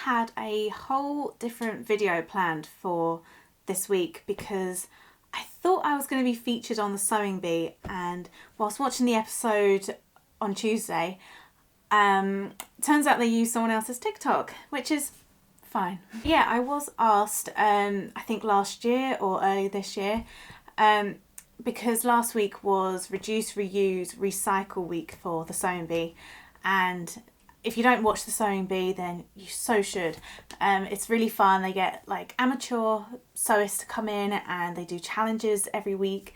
had a whole different video planned for this week because I thought I was going to be featured on the sewing bee, and whilst watching the episode on Tuesday, turns out they used someone else's TikTok, which is fine. Yeah, I was asked, I think last year or early this year, because last week was Reduce, Reuse, Recycle week for the sewing bee, and if you don't watch the sewing bee, then you so should. It's really fun. They get like amateur sewists to come in and they do challenges every week,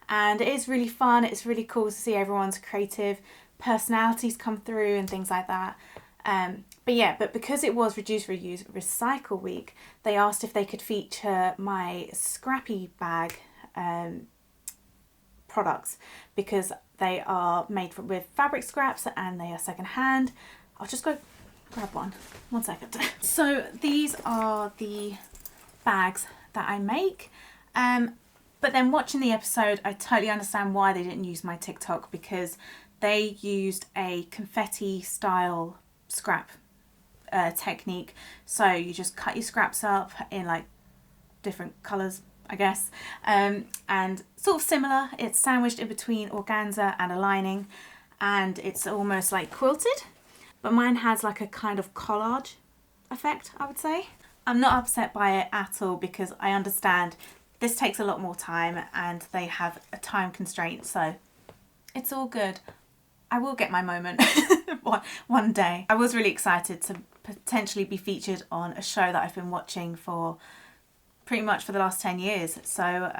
and it is really fun. It's really cool to see everyone's creative personalities come through and things like that. But because it was Reduce, Reuse, Recycle week, they asked if they could feature my scrappy bag products, because they are made with fabric scraps and they are second hand. I'll just go grab one second. So these are the bags that I make, but then watching the episode I totally understand why they didn't use my TikTok, because they used a confetti style scrap technique. So you just cut your scraps up in like different colours, I guess, and sort of similar. It's sandwiched in between organza and a lining, and it's almost like quilted, but mine has like a kind of collage effect, I would say. I'm not upset by it at all, because I understand this takes a lot more time and they have a time constraint, so it's all good. I will get my moment one day. I was really excited to potentially be featured on a show that I've been watching for pretty much for the last 10 years. So,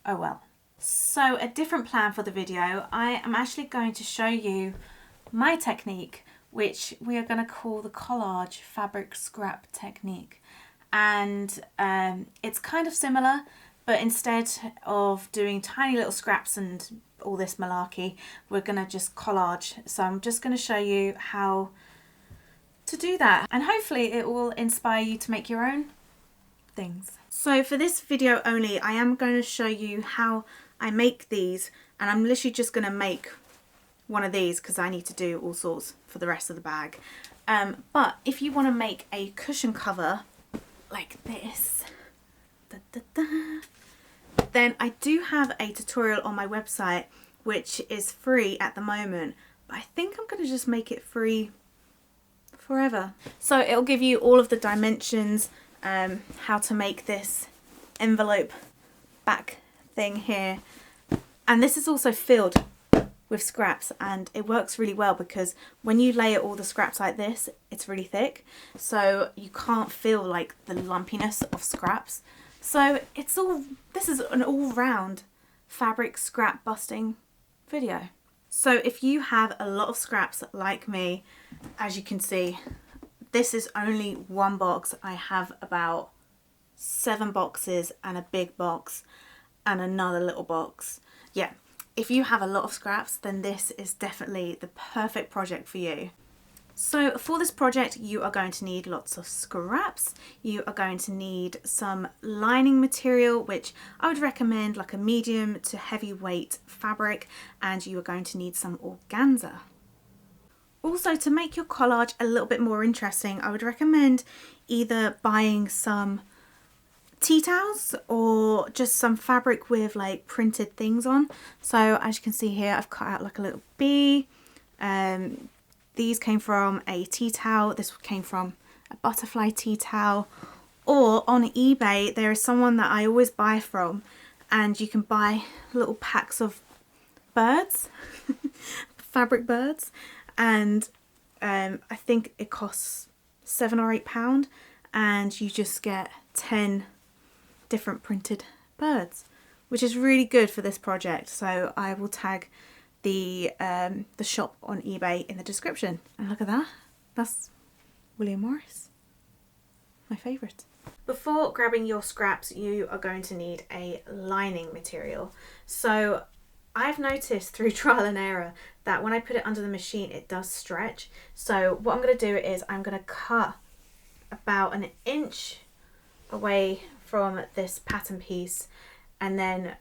oh well. So a different plan for the video. I am actually going to show you my technique, which we are going to call the collage fabric scrap technique. And it's kind of similar, but instead of doing tiny little scraps and all this malarkey, we're going to just collage. So I'm just going to show you how to do that, and hopefully it will inspire you to make your own things. So for this video only, I am going to show you how I make these, and I'm literally just going to make one of these because I need to do all sorts for the rest of the bag. But if you want to make a cushion cover like this, then I do have a tutorial on my website which is free at the moment, but I think I'm going to just make it free forever. So it'll give you all of the dimensions, how to make this envelope back thing here, and this is also filled with scraps, and it works really well because when you layer all the scraps like this, it's really thick, so you can't feel like the lumpiness of scraps. So this is an all-round fabric scrap busting video. So if you have a lot of scraps like me, as you can see, this is only one box. I have about 7 boxes and a big box and another little box. Yeah, if you have a lot of scraps, then this is definitely the perfect project for you. So for this project, you are going to need lots of scraps. You are going to need some lining material, which I would recommend like a medium to heavyweight fabric, and you are going to need some organza. Also, to make your collage a little bit more interesting, I would recommend either buying some tea towels or just some fabric with like printed things on. So as you can see here, I've cut out like a little bee. These came from a tea towel. This came from a butterfly tea towel. Or on eBay, there is someone that I always buy from, and you can buy little packs of birds, fabric birds, and I think it costs £7 or £8, and you just get 10 different printed birds, which is really good for this project. So I will tag the shop on eBay in the description. And look at that, that's William Morris, my favourite. Before grabbing your scraps, you are going to need a lining material. So I've noticed through trial and error that when I put it under the machine, it does stretch. So what I'm going to do is I'm going to cut about 1 inch away from this pattern piece, and then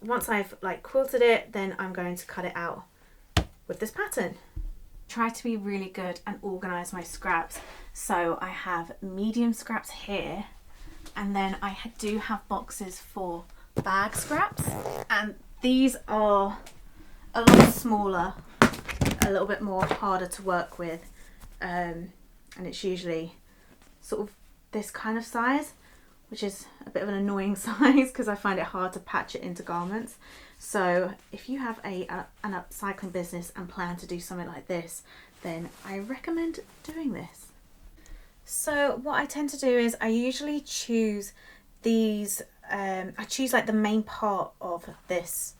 once I've like quilted it, then I'm going to cut it out with this pattern. Try to be really good and organise my scraps. So I have medium scraps here, and then I do have boxes for bag scraps, and these are a lot smaller, a little bit more harder to work with, and it's usually sort of this kind of size, which is a bit of an annoying size because I find it hard to patch it into garments. So if you have an upcycling business and plan to do something like this, then I recommend doing this. So what I tend to do is I usually choose these, I choose like the main part of this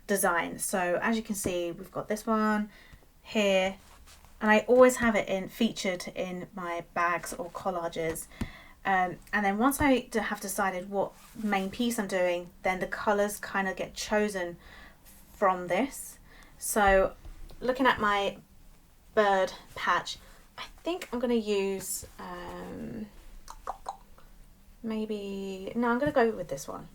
design. So as you can see, we've got this one here, and I always have it featured in my bags or collages. And then once I have decided what main piece I'm doing, then the colours kind of get chosen from this. So looking at my bird patch, I think I'm going to use I'm going to go with this one.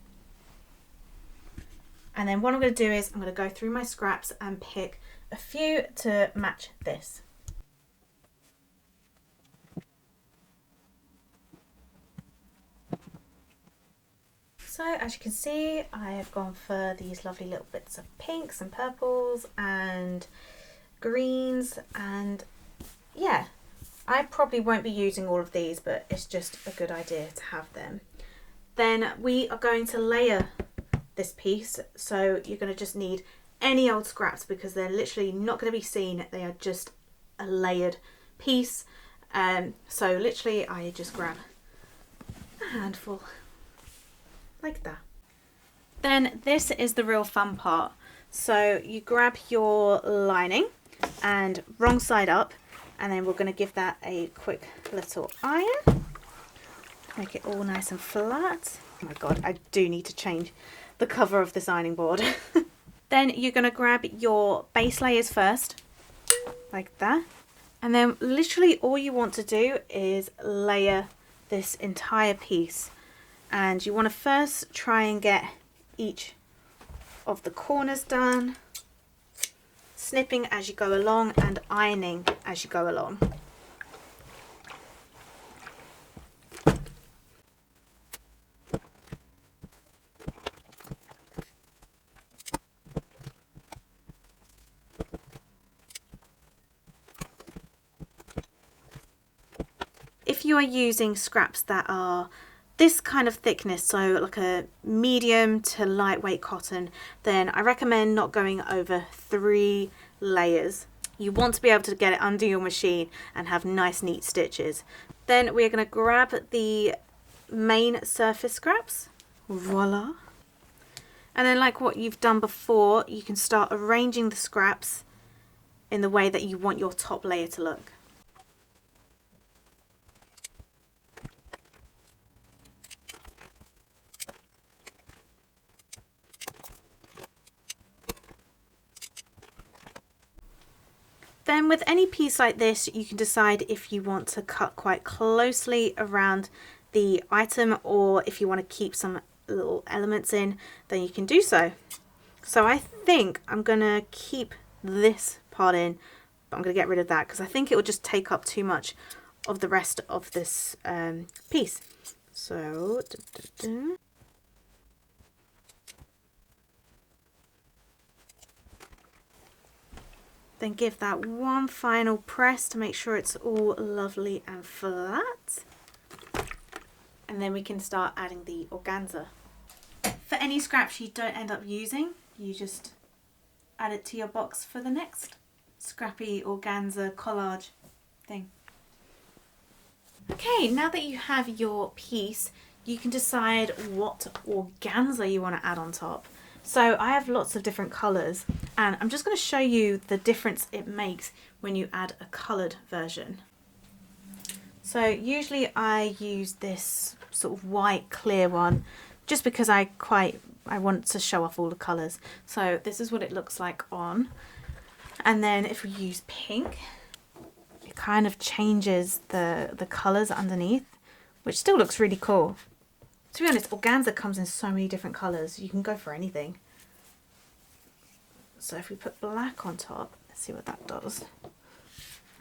And then what I'm going to do is I'm going to go through my scraps and pick a few to match this. So as you can see, I have gone for these lovely little bits of pinks and purples and greens, and yeah, I probably won't be using all of these, but it's just a good idea to have them. Then we are going to layer this piece, so you're going to just need any old scraps because they're literally not going to be seen, they are just a layered piece. So literally I just grab a handful like that. Then this is the real fun part. So you grab your lining and wrong side up, and then we're going to give that a quick little iron, make it all nice and flat. Oh my god, I do need to change the cover of this ironing board. Then you're going to grab your base layers first, like that, and then literally all you want to do is layer this entire piece. And you want to first try and get each of the corners done, snipping as you go along and ironing as you go along. If you are using scraps that are this kind of thickness, so like a medium to lightweight cotton, then I recommend not going over 3 layers. You want to be able to get it under your machine and have nice neat stitches. Then we're going to grab the main surface scraps, voila, and then like what you've done before, you can start arranging the scraps in the way that you want your top layer to look. Then with any piece like this, you can decide if you want to cut quite closely around the item, or if you want to keep some little elements in, then you can do so. So I think I'm going to keep this part in, but I'm going to get rid of that because I think it will just take up too much of the rest of this piece. So then give that one final press to make sure it's all lovely and flat. And then we can start adding the organza. For any scraps you don't end up using, you just add it to your box for the next scrappy organza collage thing. Okay, now that you have your piece, you can decide what organza you want to add on top. So I have lots of different colours, and I'm just going to show you the difference it makes when you add a coloured version. So usually I use this sort of white clear one just because I want to show off all the colours. So this is what it looks like on. And then if we use pink, it kind of changes the colours underneath, which still looks really cool. To be honest, organza comes in so many different colours, you can go for anything. So if we put black on top, let's see what that does.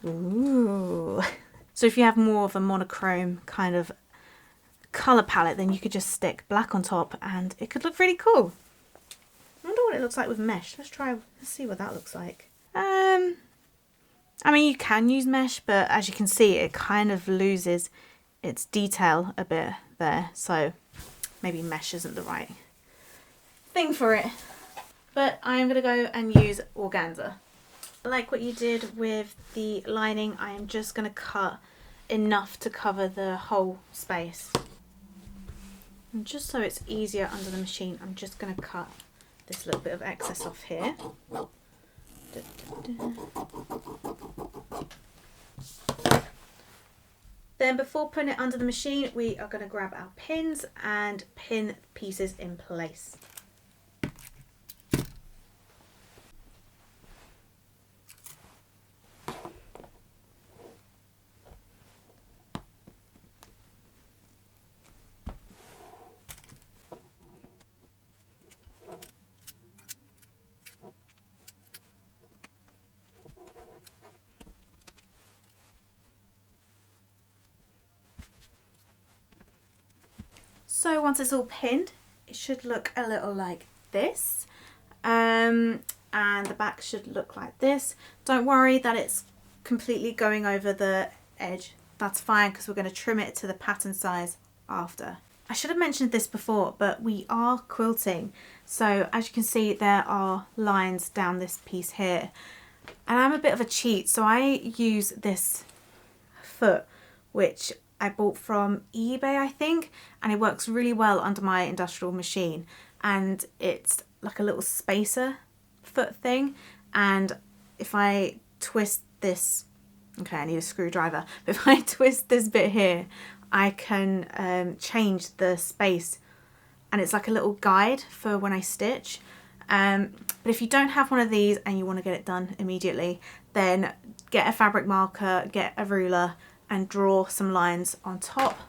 Ooh. So if you have more of a monochrome kind of colour palette, then you could just stick black on top and it could look really cool. I wonder what it looks like with mesh. Let's see what that looks like. I mean, you can use mesh, but as you can see, it kind of loses its detail a bit there. So maybe mesh isn't the right thing for it. But I'm going to go and use organza. Like what you did with the lining, I am just going to cut enough to cover the whole space. And just so it's easier under the machine, I'm just going to cut this little bit of excess off here. Then before putting it under the machine, we are going to grab our pins and pin pieces in place. So once it's all pinned, it should look a little like this, and the back should look like this. Don't worry that it's completely going over the edge. That's fine, because we're going to trim it to the pattern size after. I should have mentioned this before, but we are quilting. So as you can see, there are lines down this piece here. And I'm a bit of a cheat, so I use this foot, which I bought from eBay, I think, and it works really well under my industrial machine. And it's like a little spacer foot thing. And if I twist this, okay, I need a screwdriver, but if I twist this bit here, I can change the space, and it's like a little guide for when I stitch. But if you don't have one of these and you want to get it done immediately, then get a fabric marker, get a ruler, and draw some lines on top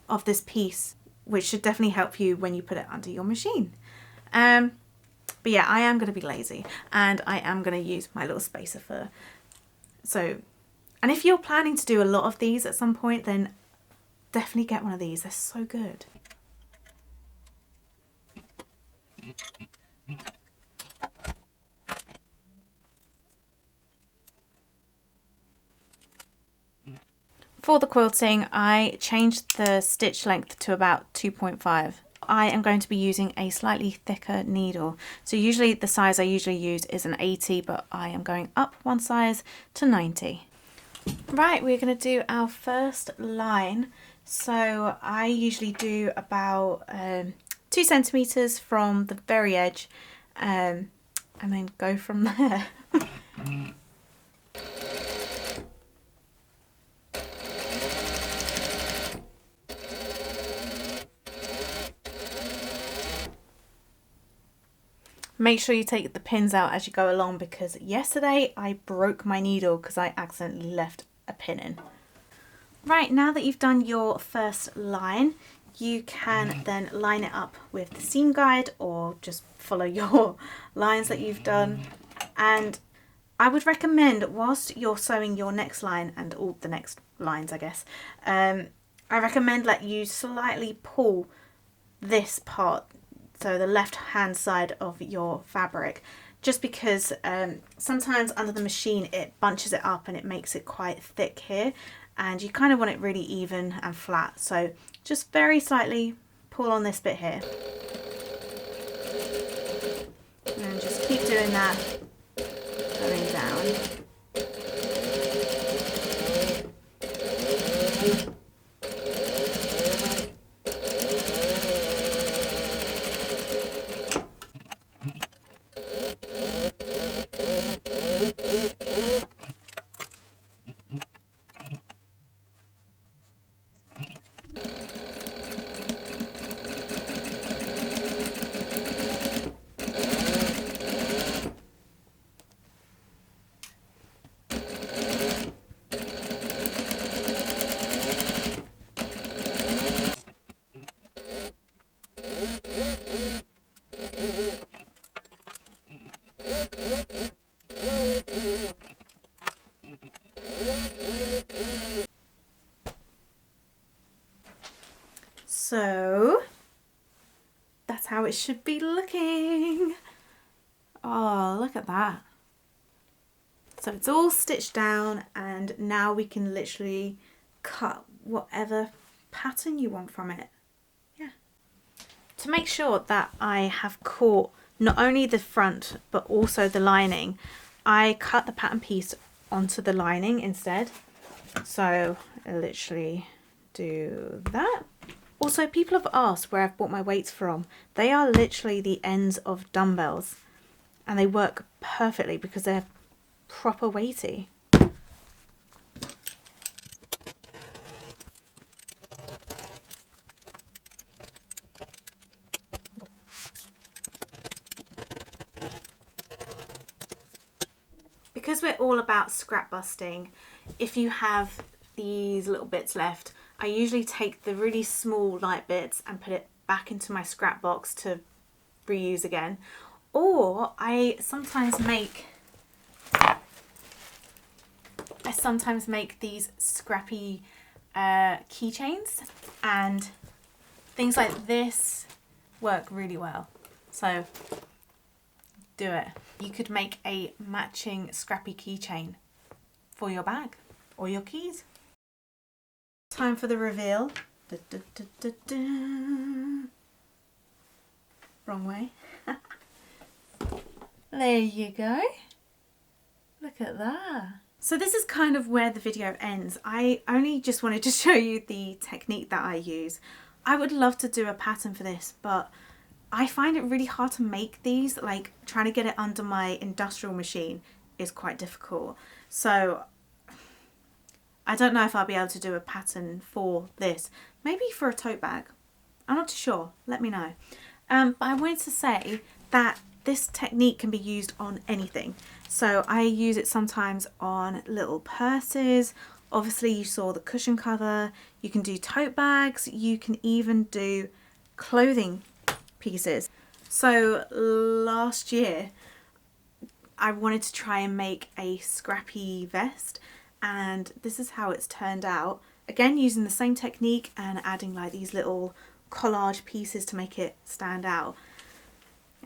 of this piece, which should definitely help you when you put it under your machine. But yeah, I am going to be lazy, and I am going to use my little spacer for. So, and if you're planning to do a lot of these at some point, then definitely get one of these. They're so good. For the quilting, I changed the stitch length to about 2.5. I am going to be using a slightly thicker needle. So usually the size I usually use is an 80, but I am going up one size to 90. Right, we're going to do our first line. So I usually do about 2 centimeters from the very edge, and then go from there. Make sure you take the pins out as you go along, because yesterday I broke my needle because I accidentally left a pin in. Right, now that you've done your first line, you can then line it up with the seam guide, or just follow your lines that you've done. And I would recommend, whilst you're sewing your next line and all the next lines, I guess, I recommend that you slightly pull this part, so the left hand side of your fabric, just because sometimes under the machine it bunches it up and it makes it quite thick here, and you kind of want it really even and flat. So just very slightly pull on this bit here, and just keep doing that, going down. that's how it should be looking. Oh, look at that. So it's all stitched down, and now we can literally cut whatever pattern you want from it. Yeah. To make sure that I have caught not only the front but also the lining, I cut the pattern piece onto the lining instead. So I literally do that. Also, people have asked where I've bought my weights from. They are literally the ends of dumbbells, and they work perfectly because they're proper weighty. Because we're all about scrap busting, if you have these little bits left, I usually take the really small light bits and put it back into my scrap box to reuse again. Or I sometimes make these scrappy keychains, and things like this work really well. So do it. You could make a matching scrappy keychain for your bag or your keys. Time for the reveal. Da, da, da, da, da. Wrong way. There you go. Look at that. So this is kind of where the video ends. I only just wanted to show you the technique that I use. I would love to do a pattern for this, but I find it really hard to make these. Like, trying to get it under my industrial machine is quite difficult. So I don't know if I'll be able to do a pattern for this. Maybe for a tote bag. I'm not too sure. Let me know. But I wanted to say that this technique can be used on anything. So I use it sometimes on little purses. Obviously you saw the cushion cover. You can do tote bags. You can even do clothing pieces. So last year I wanted to try and make a scrappy vest, and this is how it's turned out. Again, using the same technique and adding like these little collage pieces to make it stand out.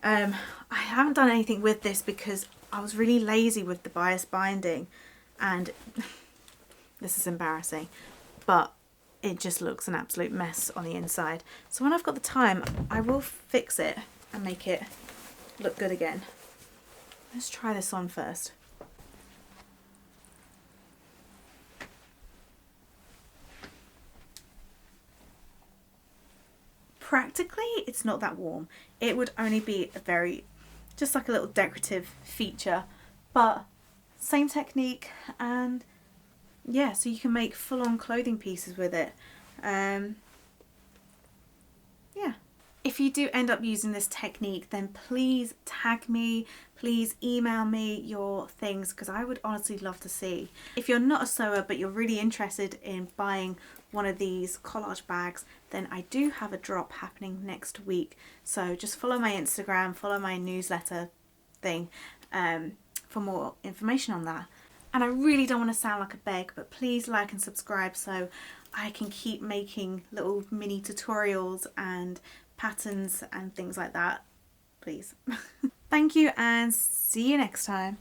I haven't done anything with this because I was really lazy with the bias binding, and this is embarrassing, but it just looks an absolute mess on the inside. So when I've got the time, I will fix it and make it look good again. Let's try this on first. Practically, it's not that warm. It would only be a very, just like a little decorative feature, but same technique, and yeah, so you can make full-on clothing pieces with it. Yeah. If you do end up using this technique, then please tag me, please email me your things, because I would honestly love to see. If you're not a sewer but you're really interested in buying one of these collage bags, then I do have a drop happening next week. So just follow my Instagram, follow my newsletter thing for more information on that. And I really don't want to sound like a beg, but please like and subscribe so I can keep making little mini tutorials and patterns and things like that, please. Thank you, and see you next time.